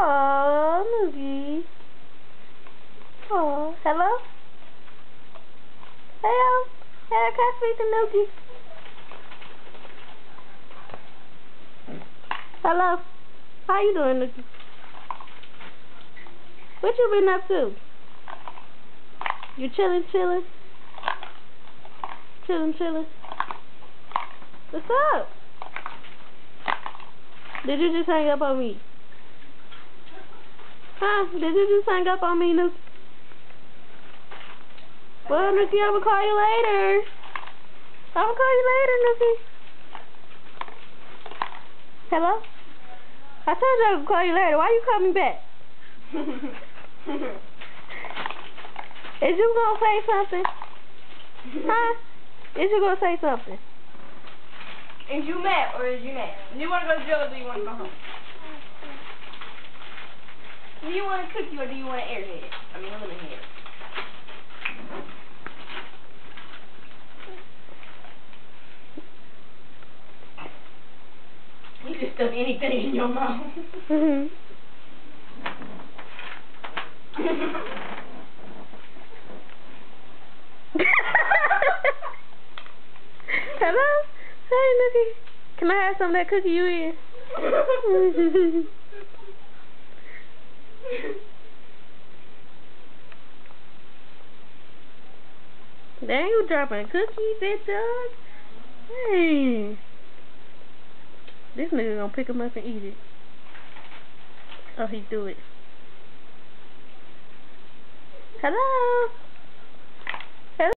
Oh, Noogie. Oh, hello? Hello? Hey, can I speak to Noogie? Hello? How you doing, Noogie? What you been up to? You chilling? Chilling? What's up? Did you just hang up on me? Huh? Did you just hang up on me, Noogie? Well, Noogie, I'm gonna call you later. Noogie. Hello? I told you I would call you later. Why you call me back? Is you gonna say something? Huh? Is you gonna say something? Is you mad or is you mad? Do you want to go to jail or do you want to go home? Do you want a cookie or do you want an airhead? I mean a lemon head. You just stuff anything in your mouth. Hello? Hey, Noogie. Can I have some of that cookie you eat? Dang, you dropping cookies at Doug? Hey. This nigga gonna pick him up and eat it. Oh, he do it. Hello?